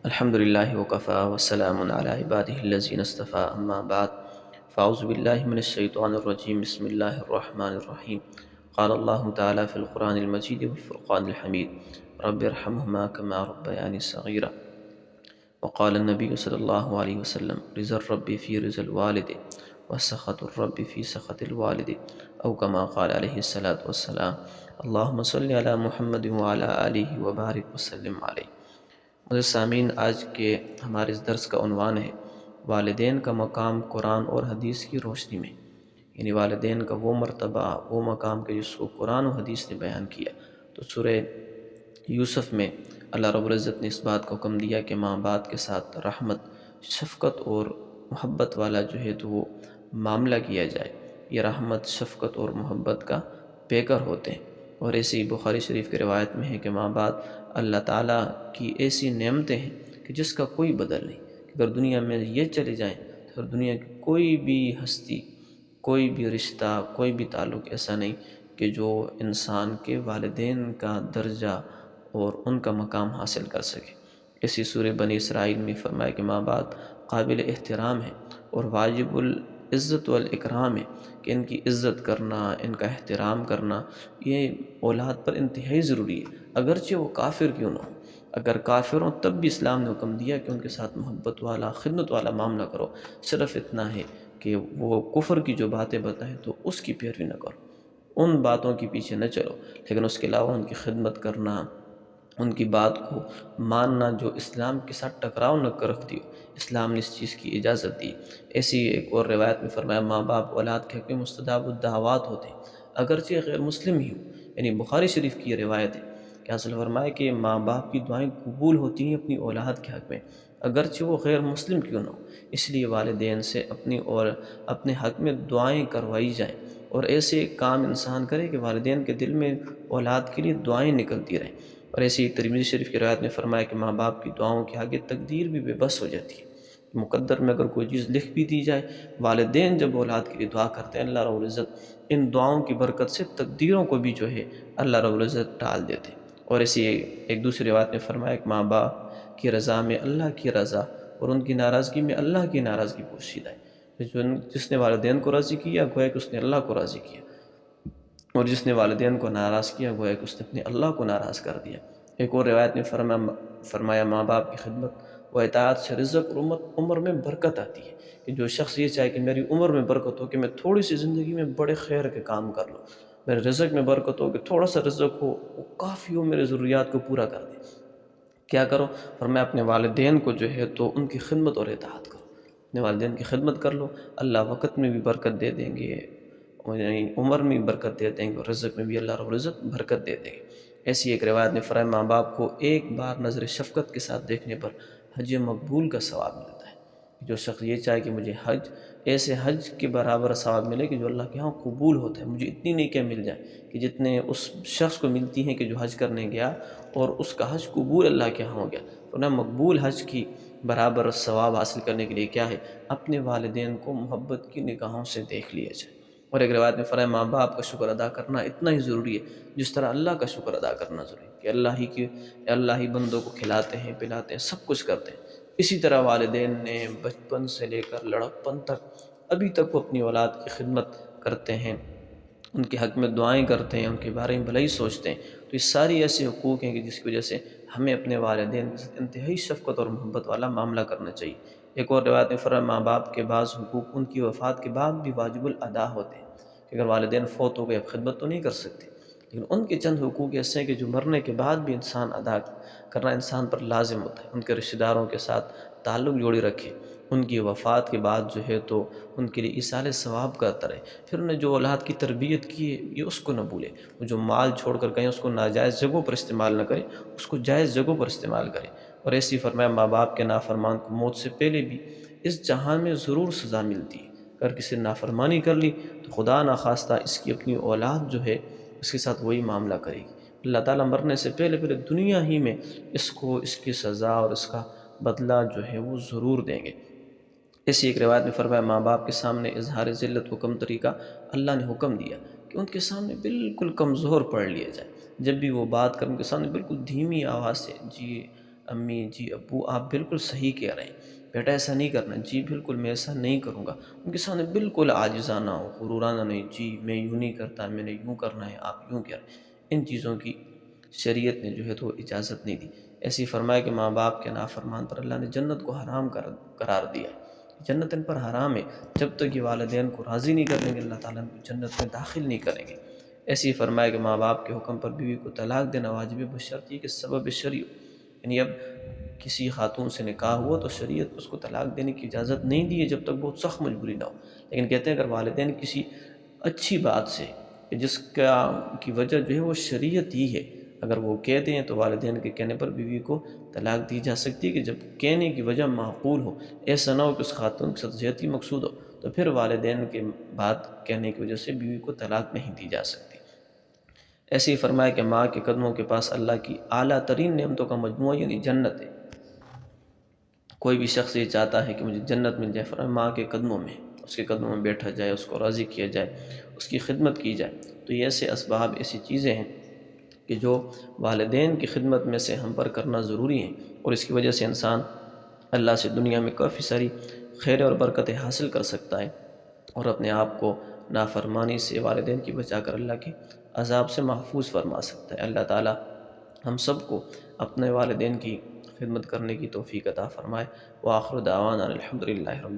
الحمد للہ وکفا وسلام علی عبادہ الذین اصطفیٰ اما بعد فاعوذ باللہ من الشیطان الرجیم بسم اللہ الرحمن الرحیم قال اللہ تعالی فی القرآن المجید والفرقان الحمید رب ارحمہما کما ربیانی صغیرا وقال النبی صلی اللہ علیہ وسلم رضا الرب فی رضا الوالد وسخط الرب فی سخط الوالد او کما قال علیہ الصلاۃ والسلام اللہم صلی علی محمد وعلی آلہ وبارک وسلم علیہ۔ مجھے سامعین، آج کے ہمارے اس درس کا عنوان ہے والدین کا مقام قرآن اور حدیث کی روشنی میں، یعنی والدین کا وہ مرتبہ، وہ مقام کہ جس کو قرآن و حدیث نے بیان کیا۔ تو سورہ یوسف میں اللہ رب العزت نے اس بات کا حکم دیا کہ ماں باپ کے ساتھ رحمت، شفقت اور محبت والا جو ہے تو وہ معاملہ کیا جائے۔ یہ رحمت، شفقت اور محبت کا پیکر ہوتے ہیں، اور ایسی بخاری شریف کی روایت میں ہے کہ ماں باپ اللہ تعالیٰ کی ایسی نعمتیں ہیں کہ جس کا کوئی بدل نہیں۔ اگر دنیا میں یہ چلے جائیں تو دنیا کی کوئی بھی ہستی، کوئی بھی رشتہ، کوئی بھی تعلق ایسا نہیں کہ جو انسان کے والدین کا درجہ اور ان کا مقام حاصل کر سکے۔ اسی سورہ بنی اسرائیل میں فرمایا کہ ماں باپ قابل احترام ہیں اور واجب العزت والاکرام ہے، کہ ان کی عزت کرنا، ان کا احترام کرنا یہ اولاد پر انتہائی ضروری ہے، اگرچہ وہ کافر کیوں نہ ہو۔ اگر کافر ہوں تب بھی اسلام نے حکم دیا کہ ان کے ساتھ محبت والا، خدمت والا معاملہ کرو۔ صرف اتنا ہے کہ وہ کفر کی جو باتیں بتائیں تو اس کی پیروی نہ کرو، ان باتوں کے پیچھے نہ چلو، لیکن اس کے علاوہ ان کی خدمت کرنا، ان کی بات کو ماننا جو اسلام کے ساتھ ٹکراؤ نہ کر رکھتی ہو، اسلام نے اس چیز کی اجازت دی۔ ایسی ایک اور روایت میں فرمایا ماں باپ اولاد کے حق میں مستجاب الدعوات ہوتے ہیں، اگرچہ غیر مسلم ہی ہوں۔ یعنی بخاری شریف کی یہ روایت ہے کہ حضرت فرمایا کہ ماں باپ کی دعائیں قبول ہوتی ہیں اپنی اولاد کے حق میں، اگرچہ وہ غیر مسلم کیوں نہ ہو۔ اس لیے والدین سے اپنی اور اپنے حق میں دعائیں کروائی جائیں، اور ایسے کام انسان کرے کہ والدین کے دل میں اولاد کے لیے دعائیں نکلتی رہیں۔ اور ایسی ترمذی شریف کی روایت میں فرمایا کہ ماں باپ کی دعاؤں کے آگے تقدیر بھی بے بس ہو جاتی ہے۔ مقدر میں اگر کوئی چیز لکھ بھی دی جائے، والدین جب اولاد کے لیے دعا کرتے ہیں، اللہ رب العزت ان دعاؤں کی برکت سے تقدیروں کو بھی جو ہے اللہ رب العزت ٹال دیتے ہیں۔ اور اسی ایک دوسری روایت میں فرمایا کہ ماں باپ کی رضا میں اللہ کی رضا اور ان کی ناراضگی میں اللہ کی ناراضگی پوشیدہ ہے۔ جس نے والدین کو راضی کیا گویا کہ اس نے اللہ کو راضی کیا، اور جس نے والدین کو ناراض کیا گویا کہ اس نے اپنے اللہ کو ناراض کر دیا۔ ایک اور روایت میں فرمایا ماں باپ کی خدمت و اطاعت سے رزق اور عمر میں برکت آتی ہے، کہ جو شخص یہ چاہے کہ میری عمر میں برکت ہو، کہ میں تھوڑی سی زندگی میں بڑے خیر کے کام کر لوں، میرے رزق میں برکت ہو کہ تھوڑا سا رزق ہو وہ کافی ہو میرے ضروریات کو پورا کر دے، کیا کرو؟ فرمایا اپنے والدین کو جو ہے تو ان کی خدمت اور اطاعت کرو، اپنے والدین کی خدمت کر لو، اللہ وقت میں بھی برکت دے دیں گے، عمر میں بھی برکت دے دیں گے، اور رزق میں بھی اللہ رب العزت برکت دے دیں گے۔ ایسی ایک روایت میں فرمایا ماں باپ کو ایک بار نظر شفقت کے ساتھ دیکھنے پر حج مقبول کا ثواب ملتا ہے۔ جو شخص یہ چاہے کہ مجھے ایسے حج کے برابر ثواب ملے کہ جو اللہ کے ہاں قبول ہوتا ہے، مجھے اتنی نیکیاں مل جائیں کہ جتنے اس شخص کو ملتی ہیں کہ جو حج کرنے گیا اور اس کا حج قبول اللہ کے ہاں ہو گیا، تو مقبول حج کی برابر ثواب حاصل کرنے کے لیے کیا ہے؟ اپنے والدین کو محبت کی نگاہوں سے دیکھ لیا جائے۔ اور ایک روایت میں فرمایا ماں باپ کا شکر ادا کرنا اتنا ہی ضروری ہے جس طرح اللہ کا شکر ادا کرنا ضروری ہے، کہ اللہ ہی بندوں کو کھلاتے ہیں، پلاتے ہیں، سب کچھ کرتے ہیں۔ اسی طرح والدین نے بچپن سے لے کر لڑکپن تک ابھی تک وہ اپنی اولاد کی خدمت کرتے ہیں، ان کے حق میں دعائیں کرتے ہیں، ان کے بارے میں بھلائی سوچتے ہیں۔ تو یہ ساری ایسے حقوق ہیں کہ جس کی وجہ سے ہمیں اپنے والدین کے ساتھ انتہائی شفقت اور محبت والا معاملہ کرنا چاہیے۔ ایک اور روایت میں فرمایا ماں باپ کے بعض حقوق ان کی وفات کے بعد بھی واجب الادا ہوتے ہیں، کہ اگر والدین فوت ہو گئے اب خدمت تو نہیں کر سکتے، لیکن ان کے چند حقوق ایسے ہیں کہ جو مرنے کے بعد بھی انسان ادا کرنا انسان پر لازم ہوتا ہے۔ ان کے رشتہ داروں کے ساتھ تعلق جوڑی رکھے، ان کی وفات کے بعد جو ہے تو ان کے لیے ایصال ثواب کرتا رہے، پھر انہیں جو اولاد کی تربیت کی ہے یہ اس کو نہ بھولے، وہ جو مال چھوڑ کر گئے اس کو ناجائز جگہوں پر استعمال نہ کرے، اس کو جائز جگہوں پر استعمال کرے۔ اور ایسی فرمایا ماں باپ کے نافرمان کو موت سے پہلے بھی اس جہاں میں ضرور سزا ملتی ہے، اگر کسی نے نافرمانی کر لی تو خدا نخواستہ اس کی اپنی اولاد جو ہے اس کے ساتھ وہی معاملہ کرے گی۔ اللہ تعالیٰ مرنے سے پہلے دنیا ہی میں اس کی سزا اور اس کا بدلہ جو ہے وہ ضرور دیں گے۔ ایسی ایک روایت میں فرمایا ماں باپ کے سامنے اظہار ذلت و کمتری کا اللہ نے حکم دیا کہ ان کے سامنے بالکل کمزور پڑھ لیا جائے، جب بھی وہ بات کریں ان کے سامنے بالکل دھیمی آواز سے جی امی جی ابو آپ بالکل صحیح کہہ رہے ہیں، بیٹا ایسا نہیں کرنا، جی بالکل میں ایسا نہیں کروں گا، ان کے سامنے بالکل عاجزانہ ہو، غرورانہ نہیں، جی میں یوں نہیں کرتا، میں نے یوں کرنا ہے، آپ یوں کہہ رہے ہیں۔ ان چیزوں کی شریعت نے جو ہے تو اجازت نہیں دی۔ ایسے ہی فرمایا کہ ماں باپ کے نافرمان پر اللہ نے جنت کو حرام قرار دیا ہے، جنت ان پر حرام ہے، جب تک یہ والدین کو راضی نہیں کر لیں گے اللہ تعالیٰ ان کو جنت میں داخل نہیں کریں گے۔ ایسے ہی فرمایا کہ ماں باپ کے حکم پر بیوی کو طلاق دینا واجب ہے، بشرط یہ کہ سبب شرعی ہو، یعنی اب کسی خاتون سے نکاح ہوا تو شریعت اس کو طلاق دینے کی اجازت نہیں دی ہے جب تک بہت سخت مجبوری نہ ہو، لیکن کہتے ہیں اگر والدین کسی اچھی بات سے جس کی وجہ جو ہے وہ شریعت ہی ہے، اگر وہ کہہ دیں تو والدین کے کہنے پر بیوی کو طلاق دی جا سکتی ہے، کہ جب کہنے کی وجہ معقول ہو، ایسا نہ ہو کہ اس خاتون کے ساتھ زیادتی مقصود ہو، تو پھر والدین کے بات کہنے کی وجہ سے بیوی کو طلاق نہیں دی جا سکتی۔ ایسے ہی فرمایا کہ ماں کے قدموں کے پاس اللہ کی اعلیٰ ترین نعمتوں کا مجموعہ یعنی جنت ہے۔ کوئی بھی شخص یہ چاہتا ہے کہ مجھے جنت مل جائے، فرمایا ماں کے قدموں میں، اس کے قدموں میں بیٹھا جائے، اس کو راضی کیا جائے، اس کی خدمت کی جائے۔ تو یہ ایسے اسباب، ایسی چیزیں ہیں کہ جو والدین کی خدمت میں سے ہم پر کرنا ضروری ہیں، اور اس کی وجہ سے انسان اللہ سے دنیا میں کافی ساری خیر اور برکتیں حاصل کر سکتا ہے، اور اپنے آپ کو نافرمانی سے، والدین کی بچا کر اللہ کے عذاب سے محفوظ فرما سکتا ہے۔ اللہ تعالی ہم سب کو اپنے والدین کی خدمت کرنے کی توفیق عطا فرمائے۔ وآخر دعوانا الحمدللہ رب